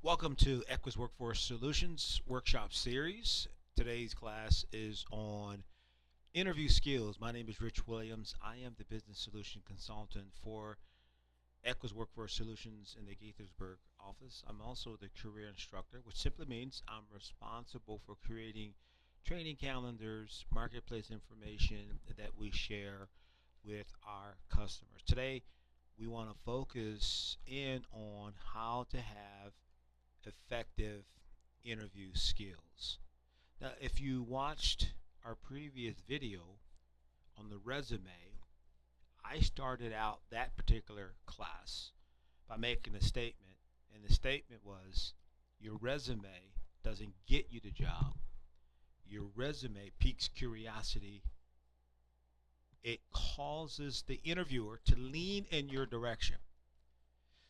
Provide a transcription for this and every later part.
Welcome to Equus Workforce Solutions Workshop Series. Today's class is on interview skills. My name is Rich Williams. I am the Business Solution Consultant for Equus Workforce Solutions in the Gaithersburg office. I'm also the career instructor, which simply means I'm responsible for creating training calendars, marketplace information that we share with our customers. Today, we want to focus in on how to have effective interview skills. Now, if you watched our previous video on the resume, I started out that particular class by making a statement, and the statement was your resume doesn't get you the job. Your resume piques curiosity. It causes the interviewer to lean in your direction.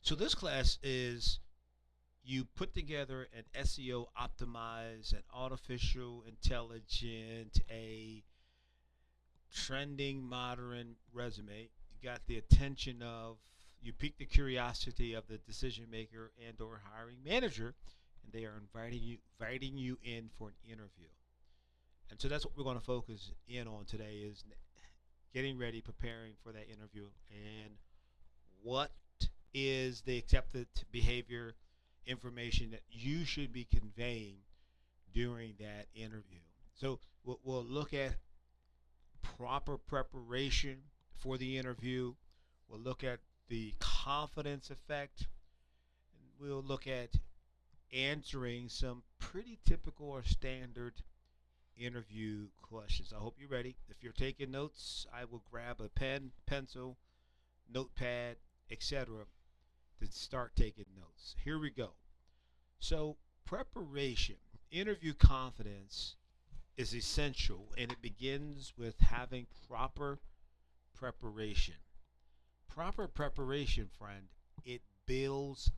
So this class is you put together an SEO optimized, an artificial intelligent, a trending modern resume. You got the attention of, you pique the curiosity of the decision maker and or hiring manager, and they are inviting you in for an interview. And so that's what we're going to focus in on today is getting ready, preparing for that interview, and what is the accepted behavior information that you should be conveying during that interview. So we'll look at proper preparation for the interview. We'll look at the confidence effect. And we'll look at answering some pretty typical or standard interview questions. I hope you're ready. If you're taking notes, I will grab a pen, pencil, notepad, etc. to start taking notes. Here we go. So, preparation, interview confidence is essential, and it begins with having proper preparation. Proper preparation, friend, it builds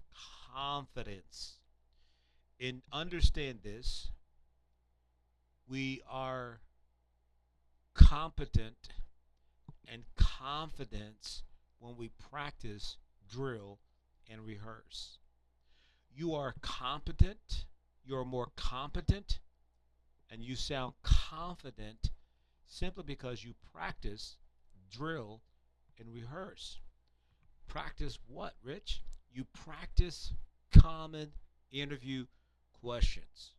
confidence. And understand this, we are competent and confident when we practice, drill, and rehearse. You are competent, you're more competent, and you sound confident simply because you practice, drill, and rehearse. Practice what, Rich? You practice common interview questions.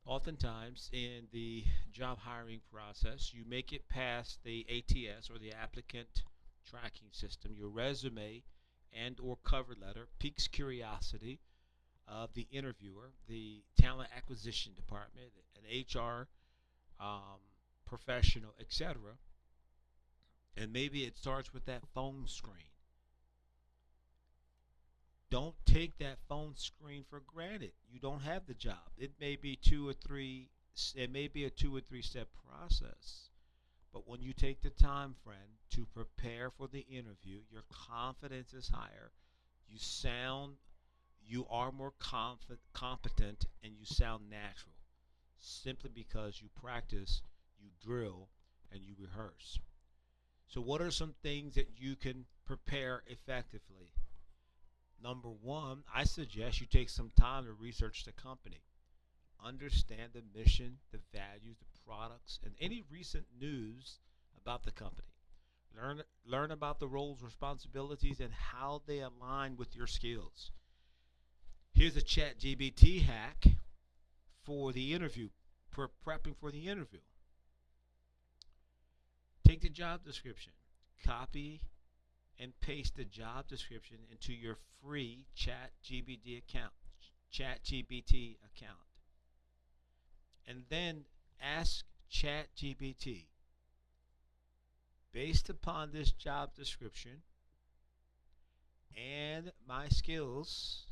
Oftentimes in the job hiring process, you make it past the ATS or the applicant tracking system. Your resume and or cover letter piques curiosity of the interviewer, the talent acquisition department, an HR professional, etc. And maybe it starts with that phone screen. Don't take that phone screen for granted. You don't have the job. It may be two or three. It may be a 2 or 3 step process. But when you take the time, friend, to prepare for the interview, your confidence is higher. You are more competent, and you sound natural simply because you practice, you drill, and you rehearse. So, what are some things that you can prepare effectively? Number one, I suggest you take some time to research the company. Understand the mission, the values, the products, and any recent news about the company. Learn about the roles, responsibilities, and how they align with your skills. Here's a chat GBT hack for the interview, prepping for the interview. Take the job description, copy and paste the job description into your free chat GBT account. And then ask ChatGPT, based upon this job description and my skills,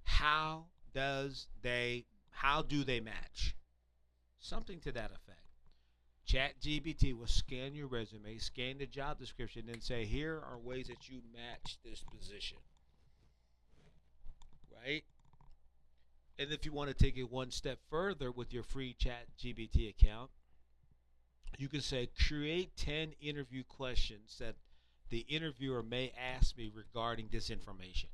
how do they match? Something to that effect. ChatGPT will scan your resume, scan the job description, and say, here are ways that you match this position. Right? And if you want to take it one step further with your free ChatGPT account, you can say create 10 interview questions that the interviewer may ask me regarding this information.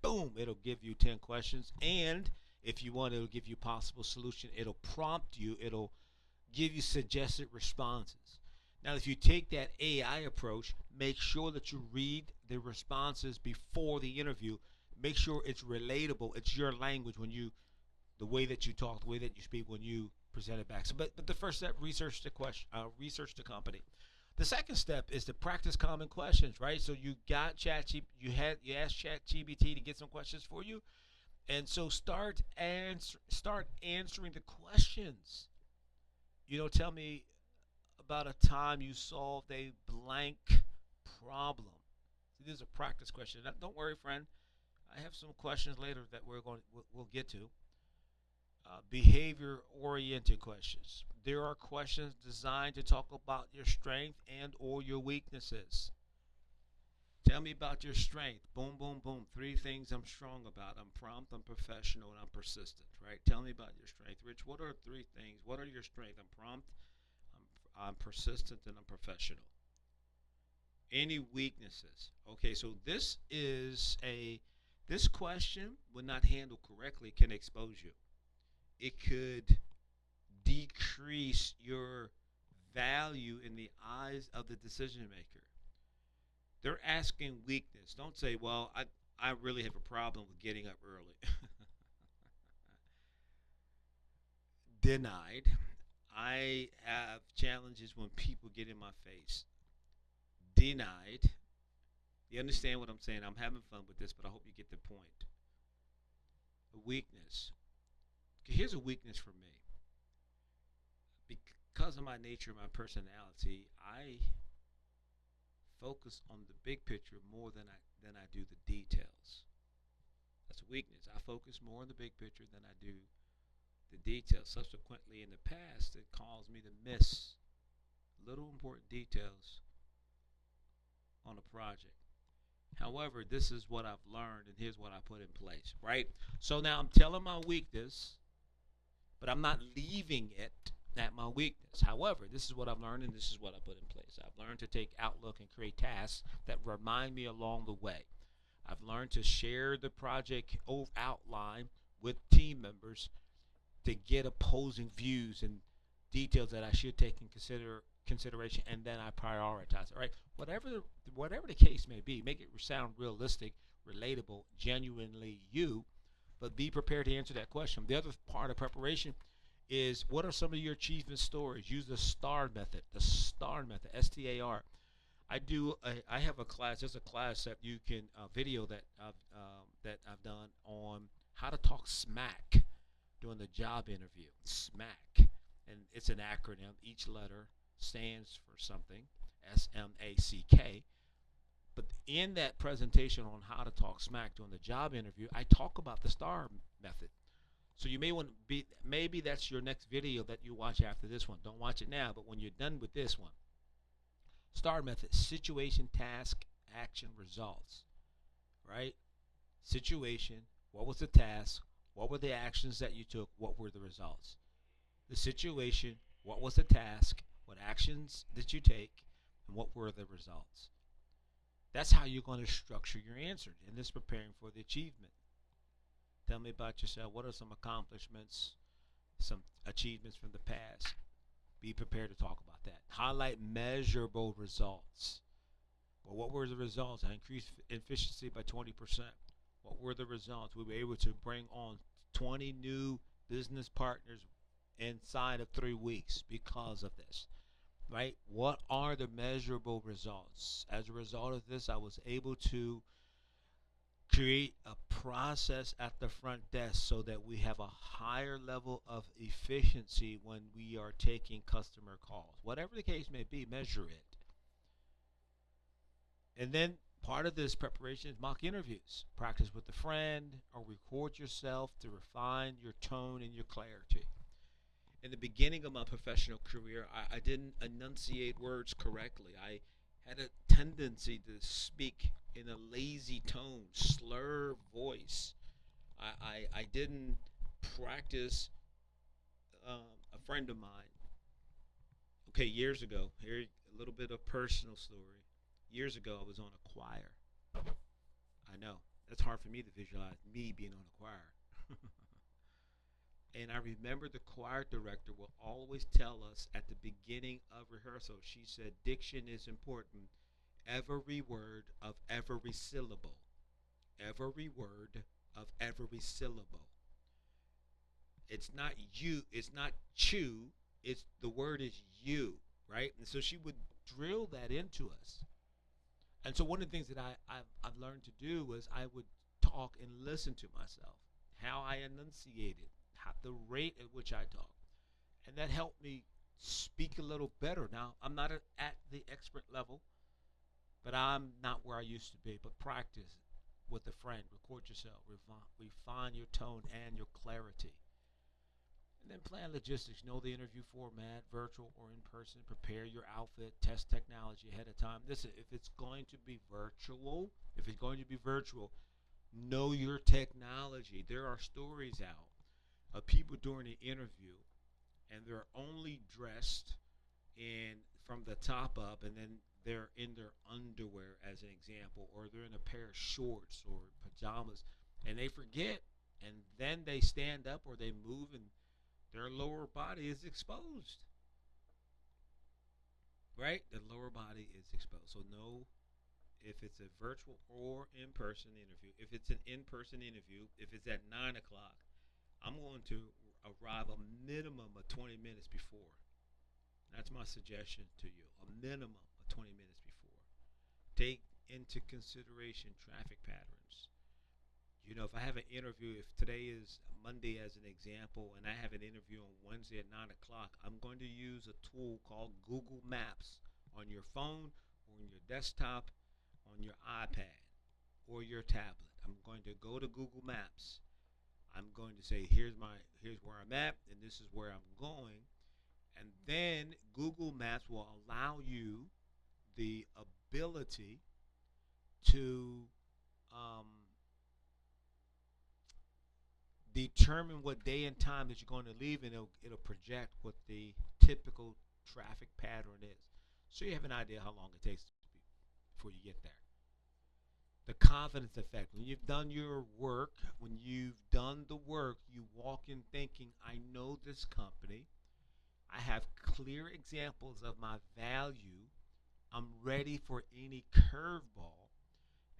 Boom, it'll give you 10 questions. And if you want, it'll give you possible solution. It'll prompt you. It'll give you suggested responses. Now, if you take that AI approach, make sure that you read the responses before the interview. Make sure it's relatable. It's your language when you, the way that you talk, the way that you speak when you present it back. So, but the first step, research the question, research the company. The second step is to practice common questions, right? So you got you asked ChatGPT to get some questions for you, and so start answering the questions. Tell me about a time you solved a blank problem. See, this is a practice question. Now, don't worry, friend. I have some questions later that we'll get to. Behavior oriented questions. There are questions designed to talk about your strength and or your weaknesses. Tell me about your strength. Boom, boom, boom. Three things I'm strong about. I'm prompt, I'm professional, and I'm persistent. Right? Tell me about your strength. Rich, what are three things? What are your strengths? I'm prompt, I'm persistent, and I'm professional. Any weaknesses? Okay, so this question, when not handled correctly, can expose you. It could decrease your value in the eyes of the decision maker. They're asking weakness. Don't say, well, I really have a problem with getting up early. Denied. I have challenges when people get in my face. Denied. You understand what I'm saying? I'm having fun with this, but I hope you get the point. A weakness. Here's a weakness for me. Because of my nature, my personality, I focus on the big picture more than I do the details. That's a weakness. I focus more on the big picture than I do the details. Subsequently, in the past, it caused me to miss little important details on a project. However, this is what I've learned, and here's what I put in place, right? So now I'm telling my weakness, but I'm not leaving it at my weakness. However, this is what I've learned, and this is what I put in place. I've learned to take outlook and create tasks that remind me along the way. I've learned to share the project outline with team members to get opposing views and details that I should take in consideration, and then I prioritize it. Right? Whatever the case may be, make it sound realistic, relatable, genuinely you, but be prepared to answer that question. The other part of preparation is, what are some of your achievement stories? Use the STAR method. The STAR method, STAR. I have a class. There's a class that you can video that I've done on how to talk smack during the job interview. Smack, and it's an acronym. Each letter stands for something. SMACK. But in that presentation on how to talk smack during the job interview, I talk about the STAR method. So you may want to be, maybe that's your next video that you watch after this one. Don't watch it now, but when you're done with this one, STAR method: situation, task, action, results. Right? Situation, what was the task? What were the actions that you took? What were the results? The situation, what was the task? What actions did you take? And what were the results? That's how you're going to structure your answer in this preparing for the achievement. Tell me about yourself. What are some accomplishments, some achievements from the past? Be prepared to talk about that. Highlight measurable results. Well, what were the results? I increased efficiency by 20%. What were the results? We were able to bring on 20 new business partners inside of 3 weeks because of this. Right? What are the measurable results? As a result of this, I was able to create a process at the front desk so that we have a higher level of efficiency when we are taking customer calls. Whatever the case may be, measure it. And then part of this preparation is mock interviews. Practice with a friend or record yourself to refine your tone and your clarity. In the beginning of my professional career, I didn't enunciate words correctly. I had a tendency to speak in a lazy tone, slur voice. I didn't practice. A friend of mine, okay, years ago, here a little bit of personal story. Years ago, I was on a choir. I know that's hard for me to visualize me being on a choir. And I remember the choir director will always tell us at the beginning of rehearsal, she said, diction is important. Every word of every syllable. Every word of every syllable. It's not you, it's not chew, it's the word is you, right? And so she would drill that into us. And so one of the things that I've learned to do was I would talk and listen to myself, how I enunciated, how, the rate at which I talk. And that helped me speak a little better. Now, I'm not at the expert level, but I'm not where I used to be. But practice with a friend, record yourself, refine your tone and your clarity. And then plan logistics. Know the interview format, virtual or in person. Prepare your outfit. Test technology ahead of time. Listen, if it's going to be virtual, know your technology. There are stories out of people during the interview, and they're only dressed in from the top up, and then they're in their underwear, as an example, or they're in a pair of shorts or pajamas, and they forget, and then they stand up or they move, and their lower body is exposed, right? The lower body is exposed. So know if it's a virtual or in-person interview. If it's an in-person interview, if it's at 9 o'clock, I'm going to arrive a minimum of 20 minutes before. That's my suggestion to you. A minimum of 20 minutes before. Take into consideration traffic patterns. You know, if I have an interview, if today is Monday as an example, and I have an interview on Wednesday at 9 o'clock, I'm going to use a tool called Google Maps on your phone or on your desktop, on your iPad or your tablet. I'm going to go to Google Maps. I'm going to say, here's where I'm at, and this is where I'm going. And then Google Maps will allow you the ability to um, determine what day and time that you're going to leave, and it'll project what the typical traffic pattern is. So you have an idea how long it takes before you get there. The confidence effect. When you've done your work, when you've done the work, you walk in thinking, I know this company. I have clear examples of my value. I'm ready for any curveball.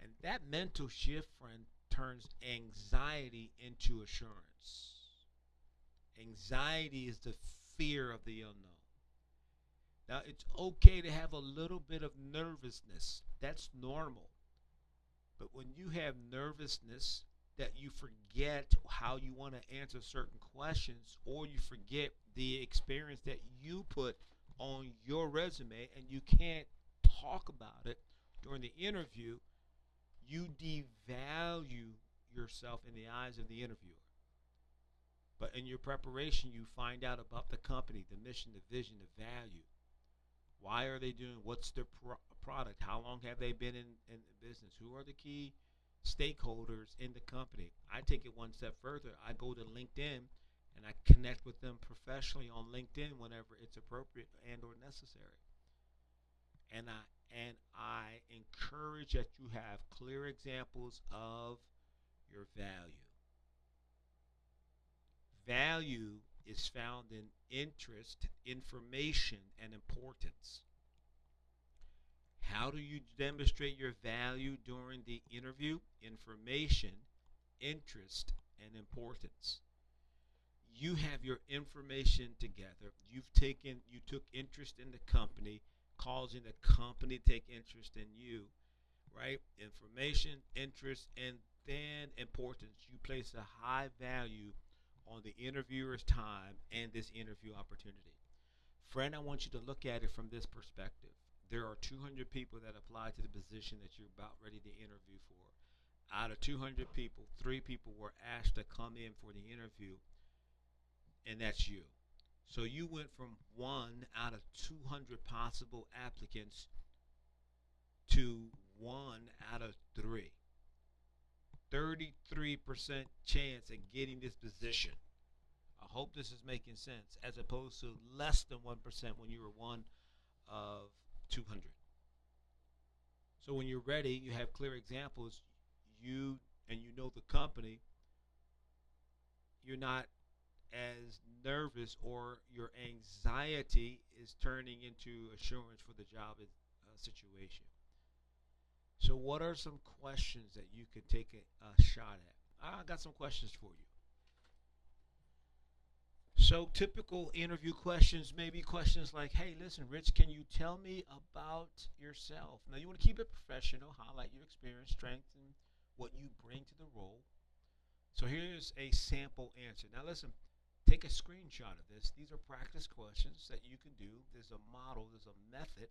And that mental shift, friend, turns anxiety into assurance. Anxiety is the fear of the unknown. Now, it's okay to have a little bit of nervousness. That's normal. But when you have nervousness that you forget how you want to answer certain questions, or you forget the experience that you put on your resume and you can't talk about it during the interview, you devalue yourself in the eyes of the interviewer. But in your preparation, you find out about the company, the mission, the vision, the value. Why are they doing? What's their product? How long have they been in business? Who are the key stakeholders in the company? I take it one step further. I go to LinkedIn and I connect with them professionally on LinkedIn whenever it's appropriate and or necessary. And I encourage that you have clear examples of your value. Value is found in interest, information, and importance. How do you demonstrate your value during the interview? Information, interest, and importance. You have your information together. You took interest in the company, causing the company to take interest in you, right? Information, interest, and then importance. You place a high value on the interviewer's time and this interview opportunity. Friend, I want you to look at it from this perspective. There are 200 people that apply to the position that you're about ready to interview for. Out of 200 people, 3 people were asked to come in for the interview, and that's you. So you went from one out of 200 possible applicants to one out of three. 33% chance of getting this position. I hope this is making sense, as opposed to less than 1% when you were one of 200. So when you're ready, you have clear examples. You and you know the company. You're not as nervous, or your anxiety is turning into assurance for the job situation. So, what are some questions that you could take a shot at? I got some questions for you. So, typical interview questions may be questions like, hey, listen, Rich, can you tell me about yourself? Now, you want to keep it professional, highlight your experience, strength, and what you bring to the role. So, here's a sample answer. Now, listen, take a screenshot of this. These are practice questions that you can do. There's a model, there's a method,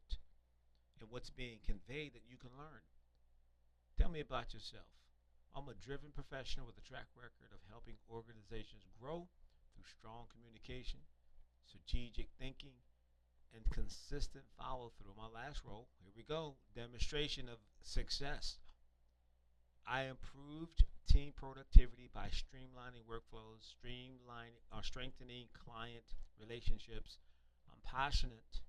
and what's being conveyed that you can learn. Tell me about yourself. I'm a driven professional with a track record of helping organizations grow through strong communication, strategic thinking, and consistent follow through. My last role, here we go, demonstration of success. I improved team productivity by streamlining workflows, strengthening client relationships. I'm passionate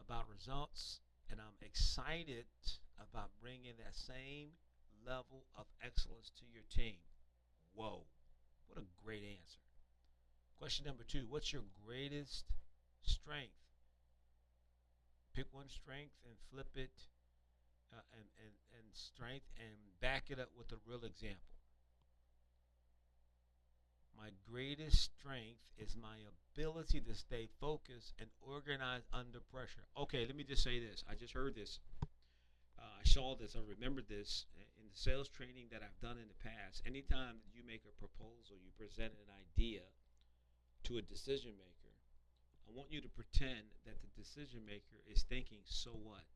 about results, and I'm excited about bringing that same level of excellence to your team. Whoa, what a great answer. Question number two, what's your greatest strength? Pick one strength and flip it, and strength, and back it up with a real example. My greatest strength is my ability to stay focused and organized under pressure. Okay, let me just say this. I just heard this. I saw this. I remember this in the sales training that I've done in the past. Anytime you make a proposal, you present an idea to a decision maker, I want you to pretend that the decision maker is thinking, so what?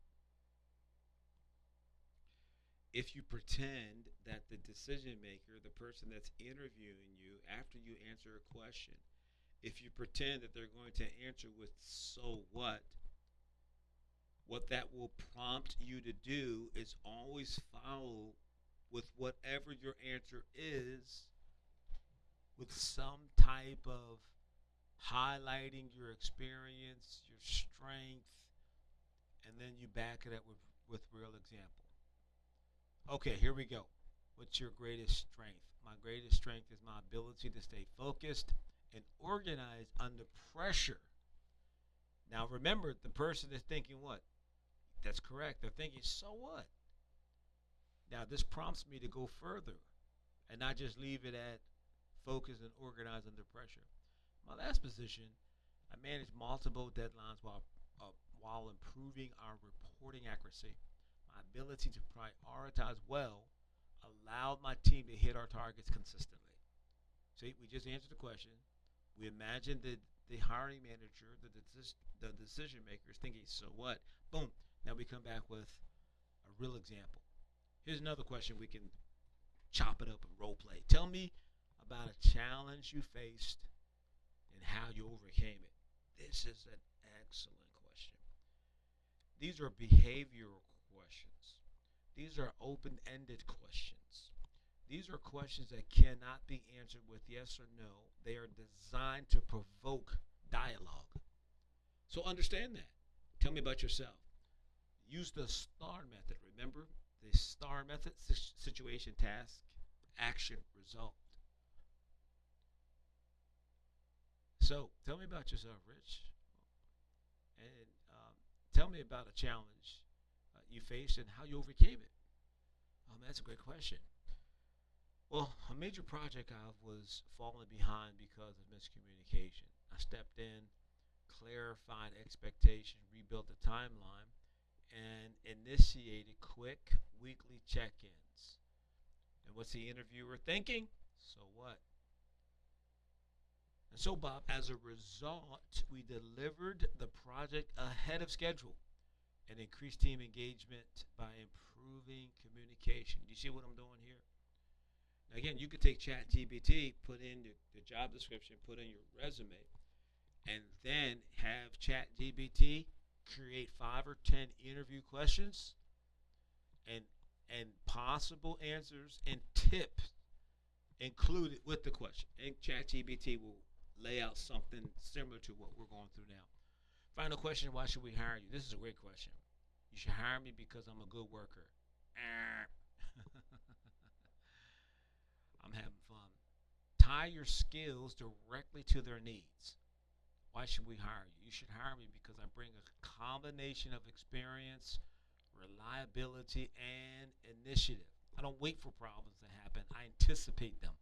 If you pretend that the decision maker, the person that's interviewing you after you answer a question, if you pretend that they're going to answer with so what that will prompt you to do is always follow with whatever your answer is with some type of highlighting your experience, your strength, and then you back it up with real example. Okay, here we go. What's your greatest strength? My greatest strength is my ability to stay focused and organized under pressure. Now remember, the person is thinking what? That's correct. They're thinking, so what? Now this prompts me to go further and not just leave it at focused and organized under pressure. My last position, I managed multiple deadlines while improving our reporting accuracy. My ability to prioritize well allowed my team to hit our targets consistently. See, we just answered the question. We imagined the hiring manager, the decision maker is thinking, so what? Boom. Now we come back with a real example. Here's another question we can chop it up and role play. Tell me about a challenge you faced and how you overcame it. This is an excellent question. These are behavioral questions. These are open-ended questions. These are questions that cannot be answered with yes or no. They are designed to provoke dialogue. So understand that. Tell me about yourself. Use the STAR method. Remember the STAR method: situation, task, action, result. So tell me about yourself, Rich, and tell me about a challenge you faced and how you overcame it. That's a great question. Well, a major project I was falling behind because of miscommunication. I stepped in, clarified expectations, rebuilt the timeline, and initiated quick weekly check-ins. And what's the interviewer thinking? So what? And so, Bob, as a result, we delivered the project ahead of schedule and increased team engagement by improving communication. Do you see what I'm doing here? Now, again, you could take ChatGPT, put in the job description, put in your resume, and then have ChatGPT create 5 or 10 interview questions and possible answers and tips included with the question. And ChatGPT will lay out something similar to what we're going through now. Final question: why should we hire you? This is a great question. You should hire me because I'm a good worker. I'm having fun. Tie your skills directly to their needs. Why should we hire you? You should hire me because I bring a combination of experience, reliability, and initiative. I don't wait for problems to happen, I anticipate them.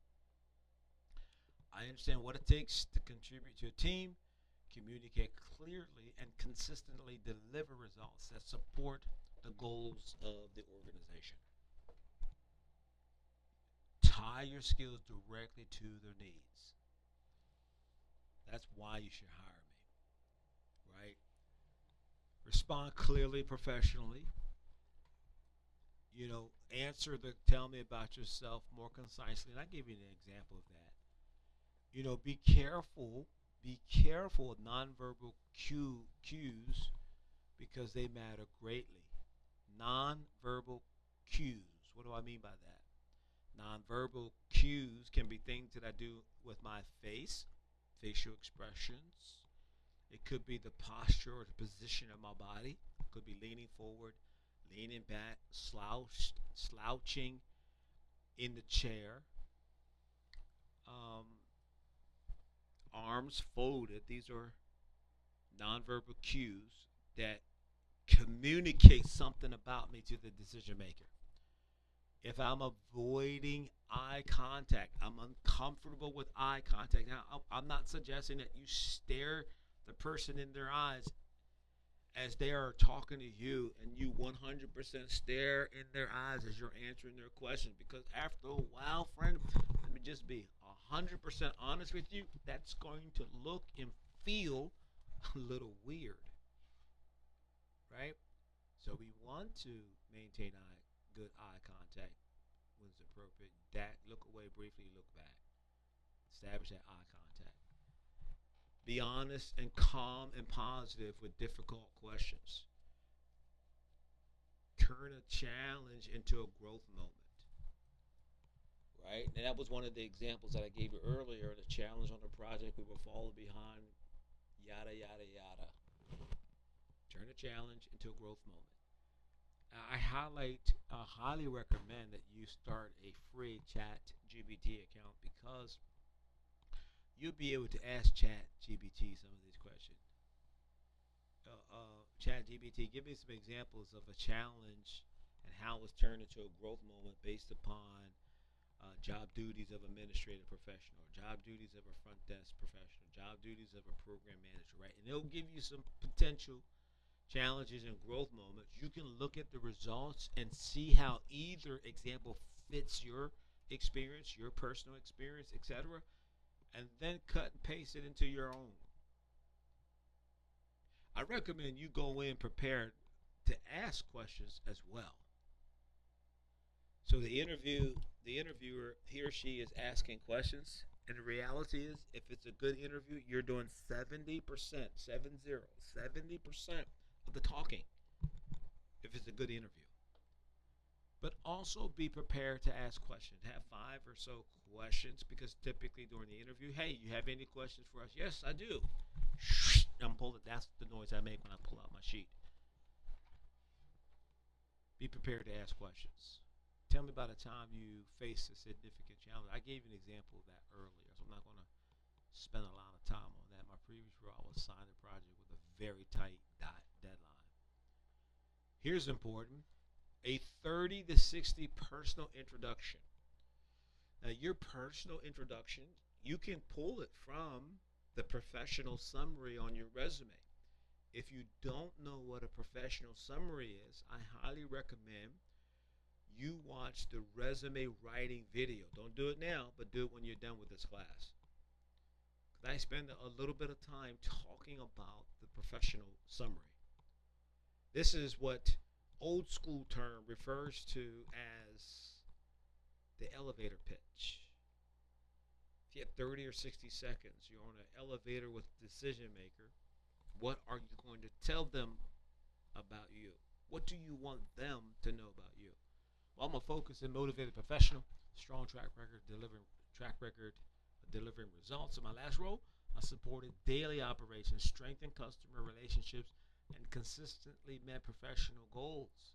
I understand what it takes to contribute to a team, communicate clearly, and consistently deliver results that support the goals of the organization. Tie your skills directly to their needs. That's why you should hire me, right? Respond clearly, professionally. Answer the tell me about yourself more concisely. And I give you an example of that. Be careful. Be careful of nonverbal cues because they matter greatly. Nonverbal cues. What do I mean by that? Nonverbal cues can be things that I do with my face, facial expressions. It could be the posture or the position of my body. It could be leaning forward, leaning back, slouching in the chair, um, arms folded. These are nonverbal cues that communicate something about me to the decision maker. If I'm avoiding eye contact, I'm uncomfortable with eye contact. Now, I'm not suggesting that you stare the person in their eyes as they are talking to you and you 100% stare in their eyes as you're answering their questions. Because after a while, friend, let me just be 100% honest with you, that's going to look and feel a little weird, right? So we want to maintain good eye contact when it's appropriate. That look away briefly, look back. Establish that eye contact. Be honest and calm and positive with difficult questions. Turn a challenge into a growth moment. Right? And that was one of the examples that I gave you earlier. The challenge on the project, we were falling behind, yada, yada, yada. Turn a challenge into a growth moment. I highly recommend that you start a free Chat GBT account because you'll be able to ask Chat GBT some of these questions. Chat GBT, give me some examples of a challenge and how it's turned into a growth moment based upon job duties of administrative professional, job duties of a front desk professional, job duties of a program manager, right? And it'll give you some potential challenges and growth moments. You can look at the results and see how either example fits your experience, your personal experience, etc., and then cut and paste it into your own. I recommend you go in prepared to ask questions as well. So the interviewer, he or she is asking questions, and the reality is, if it's a good interview, you're doing 70%, 70% of the talking. If it's a good interview, but also be prepared to ask questions. Have five or so questions because typically during the interview, hey, you have any questions for us? Yes, I do. I'm pulling. That's the noise I make when I pull out my sheet. Be prepared to ask questions. Tell me about a time you faced a significant challenge. I gave you an example of that earlier, so I'm not going to spend a lot of time on that. My previous role, I was assigned a project with a very tight deadline. Here's important: a 30 to 60 personal introduction. Now, your personal introduction, you can pull it from the professional summary on your resume. If you don't know what a professional summary is, I highly recommend you watch the resume writing video. Don't do it now, but do it when you're done with this class. Because I spend a little bit of time talking about the professional summary. This is what old school term refers to as the elevator pitch. If you have 30 or 60 seconds, you're on an elevator with a decision maker, what are you going to tell them about you? What do you want them to know about you? Well, I'm a focused and motivated professional, strong track record of delivering results. In my last role, I supported daily operations, strengthened customer relationships, and consistently met professional goals.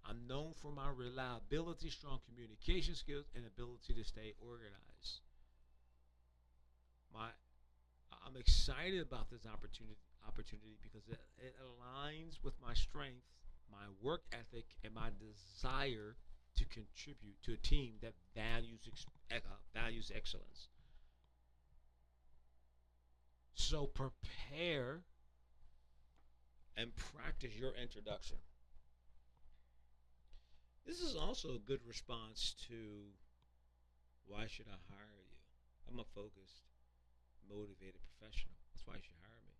I'm known for my reliability, strong communication skills, and ability to stay organized. My I'm excited about this opportunity because it aligns with my strengths, my work ethic, and my desire to contribute to a team that values excellence. So prepare and practice your introduction. This is also a good response to why should I hire you? I'm a focused, motivated professional. That's why you should hire me.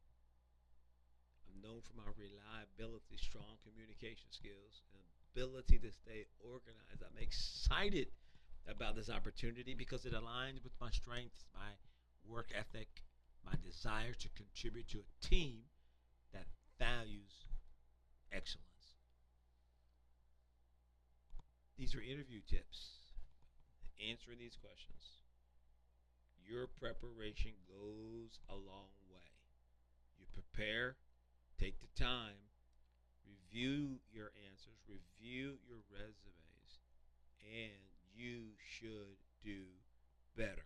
I'm known for my reliability, strong communication skills, and ability to stay organized. I'm excited about this opportunity because it aligns with my strengths, my work ethic, my desire to contribute to a team that values excellence. These are interview tips. Answering these questions. Your preparation goes a long way. You prepare, take the time, review your answers, review your resumes, and you should do better.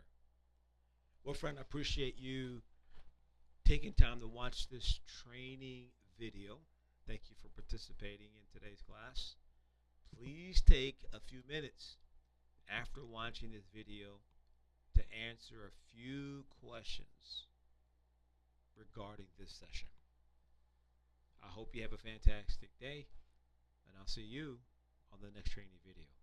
Well, friend, I appreciate you taking time to watch this training video. Thank you for participating in today's class. Please take a few minutes after watching this video to answer a few questions regarding this session. I hope you have a fantastic day, and I'll see you on the next training video.